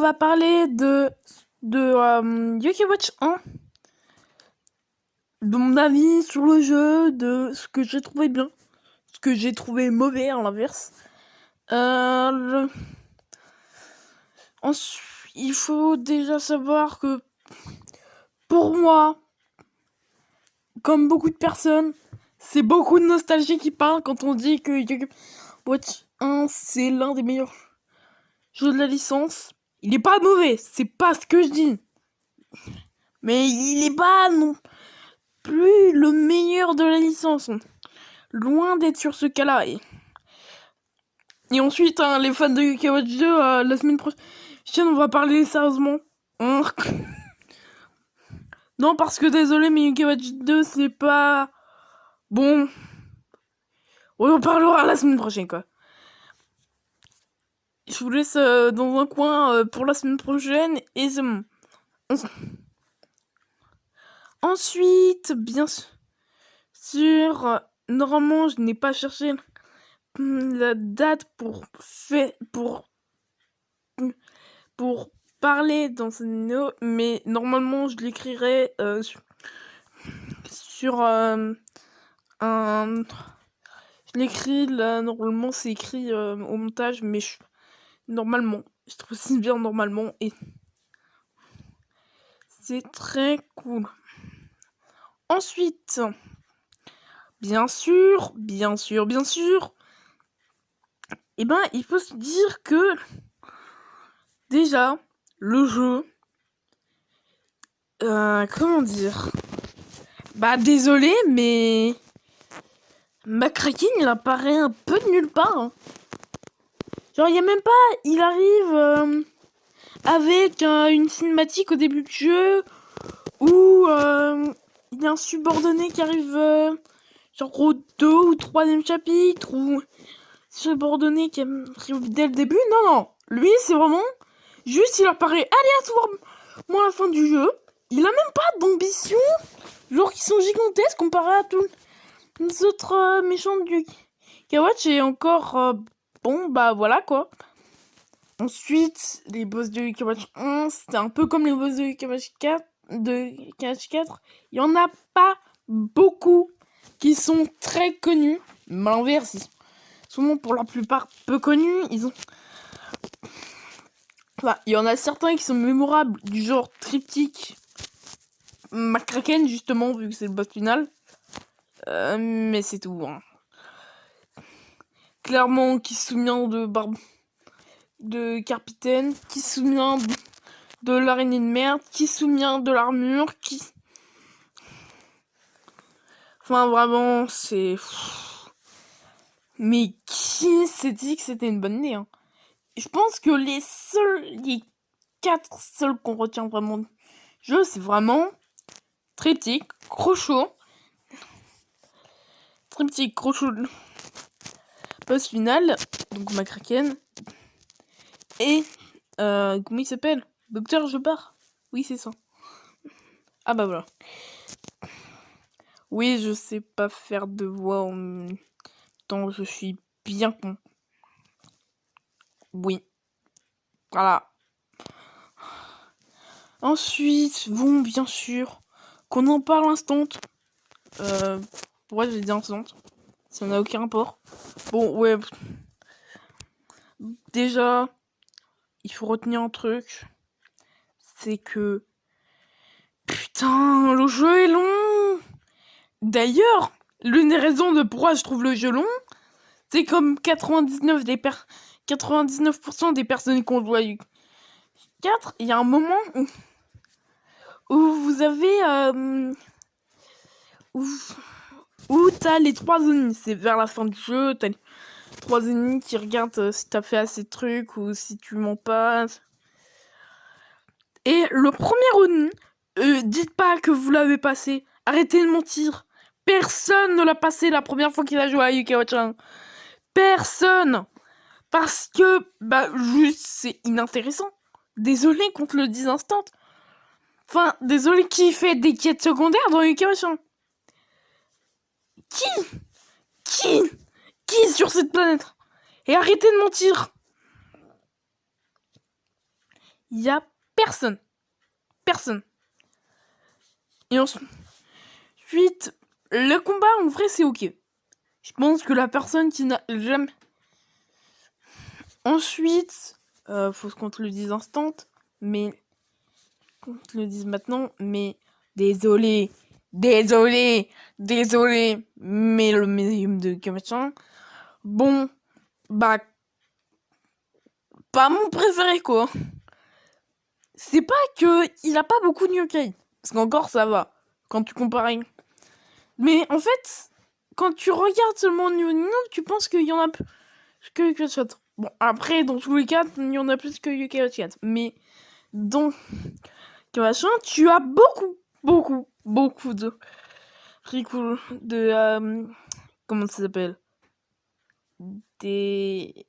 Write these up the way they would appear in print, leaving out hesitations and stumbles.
va parler de Yokai Watch 1, de mon avis sur le jeu, de ce que j'ai trouvé bien, ce que j'ai trouvé mauvais à l'inverse. Ensuite, il faut déjà savoir que pour moi, comme beaucoup de personnes, c'est beaucoup de nostalgie qui parle quand on dit que Yokai Watch 1 c'est l'un des meilleurs jeux de la licence. Il est pas mauvais, c'est pas ce que je dis. Mais il est pas non plus le meilleur de la licence. Loin d'être sur ce cas-là. Et ensuite, les fans de Yokai Watch 2, la semaine prochaine, on va parler sérieusement. Non, parce que désolé, mais Yokai Watch 2, c'est pas... Bon... On en parlera la semaine prochaine, quoi. Je vous laisse dans un coin pour la semaine prochaine, et c'est bon. Ensuite, bien sûr, normalement, je n'ai pas cherché la date pour parler dans cette vidéo, mais normalement, je l'écrirai sur un... Je l'écris là, normalement, c'est écrit au montage, mais normalement, je trouve ça bien normalement, et c'est très cool. Ensuite, bien sûr, et ben, il faut se dire que déjà, le jeu, comment dire, bah désolé, mais McCracken, il apparaît un peu de nulle part. Hein. Genre, il y a même pas, il arrive avec une cinématique au début du jeu où il y a un subordonné qui arrive genre au 2 ou 3e chapitre, ou subordonné qui arrive dès le début. Non, lui c'est vraiment juste, il apparaît aléatoirement à la fin du jeu. Il a même pas d'ambition, genre qui sont gigantesques comparé à tous les autres méchants du Kawatch. Et encore bon bah voilà quoi. Ensuite, les boss de Yokai Watch 1, c'était un peu comme les boss de Yokai Watch 4. Il y en a pas beaucoup qui sont très connus. Mais à l'inverse, ils sont souvent pour la plupart peu connus. Enfin, il y en a certains qui sont mémorables, du genre Triptyque, McCracken, justement, vu que c'est le boss final. Mais c'est tout. Hein. Clairement, qui se souvient de Carpitaine, qui se souvient de l'araignée de merde, qui se souvient de l'armure, Enfin, vraiment, c'est... Mais qui s'est dit que c'était une bonne idée, hein. Je pense que les 4 seuls qu'on retient vraiment du jeu, c'est vraiment Triptyque, Crochot, boss final, donc McCracken, et comment il s'appelle? Docteur Jobard. Oui, c'est ça. Ah bah voilà. Oui, je sais pas faire de voix en même temps, je suis bien con. Oui. Voilà. Ensuite, bon, bien sûr, qu'on en parle instant. Pourquoi j'ai dit instant? Ça n'a aucun rapport. Bon, ouais. Déjà, il faut retenir un truc. C'est que... Putain, le jeu est long. D'ailleurs, l'une des raisons de pourquoi je trouve le jeu long, c'est comme 99% des personnes qui ont joué à 4, il y a un moment où vous avez... où t'as les 3 ennemis. C'est vers la fin du jeu, t'as les 3 ennemis qui regardent si t'as fait assez de trucs ou si tu mens pas. Et le premier ennemi, dites pas que vous l'avez passé. Arrêtez de mentir. Personne ne l'a passé la première fois qu'il a joué à Yokai Watch 1. Personne. Parce que, bah, juste, c'est inintéressant. Désolé qu'on te le dise instant. Enfin, désolé qui fait des quêtes secondaires dans Yokai Watch 1. Qui sur cette planète? Et arrêtez de mentir. il y a personne. Personne. Et ensuite, le combat, en vrai, c'est ok. Je pense que la personne qui n'a jamais... Ensuite, faut qu'on te le dise instant, mais... Qu'on te le dise maintenant, mais... Désolé, mais le médium de machin... Bon, bah... Pas mon préféré, quoi. C'est pas que il a pas beaucoup de yokai. Parce qu'encore, ça va. Quand tu compares... Mais en fait, quand tu regardes seulement le niveau, tu penses qu'il y en a plus que Yukai. Bon, après, dans tous les cas, il y en a plus que Yukai. Mais dans machin, tu as beaucoup de comment ça s'appelle, des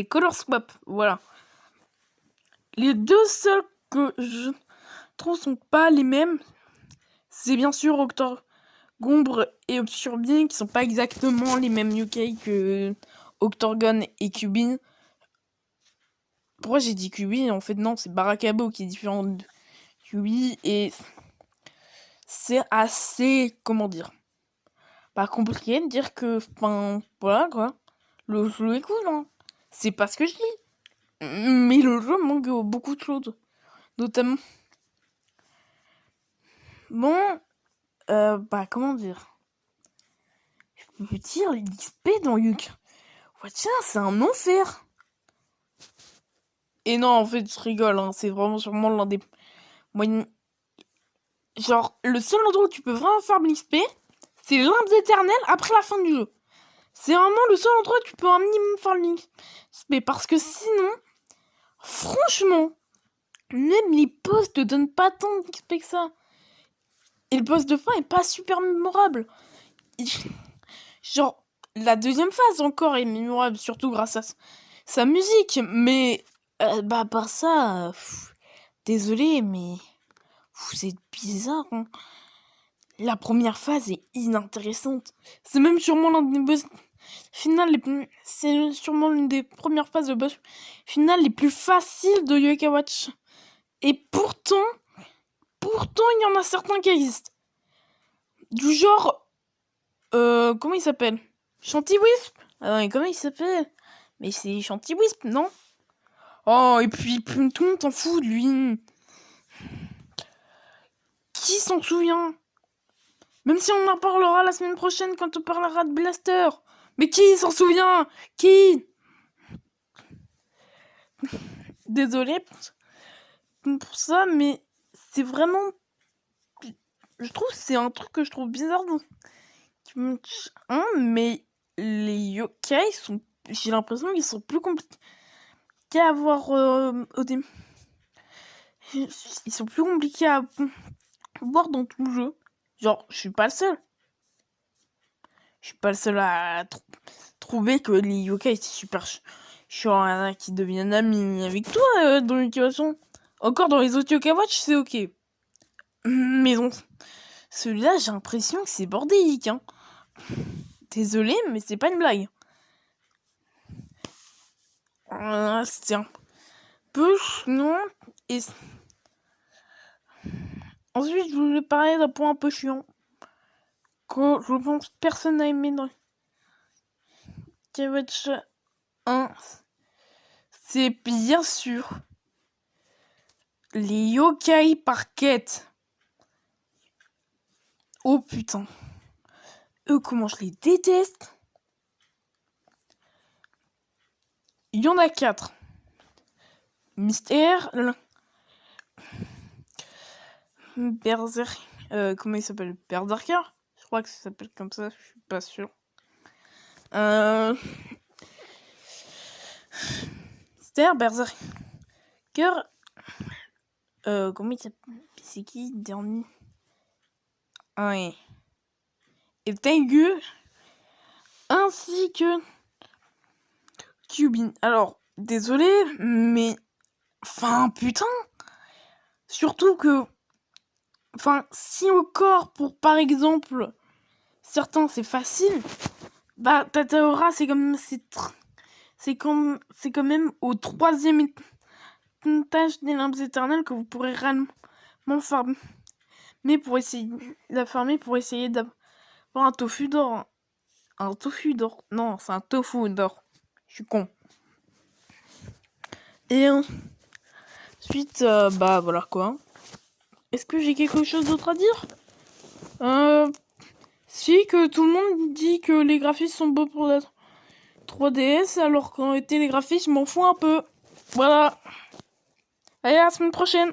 color swap, voilà. Les deux seuls que je trouve sont pas les mêmes, c'est bien sûr Octorgombre et Obturbine, qui sont pas exactement les mêmes yokai que Octorgon et Cubine. Pourquoi j'ai dit Cubine? En fait, non, c'est Barakabo qui est différent de Cubine, et c'est assez, comment dire, pas compliqué de dire que, enfin, voilà, quoi. Le jeu est cool, hein. C'est pas ce que je dis. Mais le jeu manque beaucoup de choses. Notamment... Bon, bah, comment dire, je peux dire, l'XP dans Yuk. Ouais, tiens, c'est un enfer. Et non, en fait, je rigole, hein. C'est vraiment sûrement l'un des moyens... Genre, le seul endroit où tu peux vraiment faire de l'XP, c'est l'Inde éternelle après la fin du jeu. C'est vraiment le seul endroit où tu peux un minimum faire de l'XP. Parce que sinon, franchement, même les boss te donnent pas tant d'XP que ça. Et le boss de fin est pas super mémorable. Genre, la deuxième phase encore est mémorable, surtout grâce à sa musique. Mais, bah, par ça, désolé, mais vous êtes bizarre, hein. La première phase est inintéressante. C'est même sûrement l'un des boss finales c'est sûrement l'une des premières phases de boss finales les plus faciles de Yokai Watch. Et pourtant, il y en a certains qui existent. Du genre, comment il s'appelle? Chanty-Wisp? Ah non, comment il s'appelle? Mais c'est Chanty-Wisp, non? Oh, et puis tout le monde s'en fout de lui. Qui s'en souvient? Même si on en parlera la semaine prochaine quand on parlera de Blaster. Mais qui s'en souvient? Qui? Désolé pour ça, mais c'est vraiment... Je trouve c'est un truc que je trouve bizarre dans... mais les yokai sont... J'ai l'impression qu'ils sont plus compliqués à avoir au début. Ils sont plus compliqués à voir dans tout le jeu. Genre, je suis pas le seul. Je suis pas le seul à trouver que les yokai c'est super chiant, qui deviennent amis avec toi dans l'utilisation. Encore dans les autres Yokai Watch, c'est ok. Mais bon, celui-là, j'ai l'impression que c'est bordélique, hein. Désolé, mais c'est pas une blague. C'est un peu chiant. Et ensuite, je voulais parler d'un point un peu chiant. Que je pense que personne n'a aimé dans Yokai Watch 1. C'est bien sûr les yokai par quête. Oh putain. Eux, comment je les déteste. Il y en a 4. Mystère. Berserk. Comment il s'appelle? Berserker? Je crois que ça s'appelle comme ça, je suis pas sûr. Mystère, Berserker. Comment il s'appelle? C'est qui dernier? Ah ouais. Et Tengu. Ainsi que Cubine. Alors, désolé, mais... Enfin, putain. Surtout que... Enfin, si encore, pour par exemple... Certains, c'est facile. Bah, Tataora, c'est quand même au troisième tâche des limbes éternelles que vous pourrez réellement farmer pour essayer d'avoir un tofu d'or. Un tofu d'or. Non, c'est un tofu d'or. Je suis con. Et ensuite, bah voilà quoi. Est-ce que j'ai quelque chose d'autre à dire? Si, que tout le monde dit que les graphismes sont beaux pour la 3DS, alors qu'en été les graphismes, je m'en fous un peu. Voilà. Allez, à la semaine prochaine.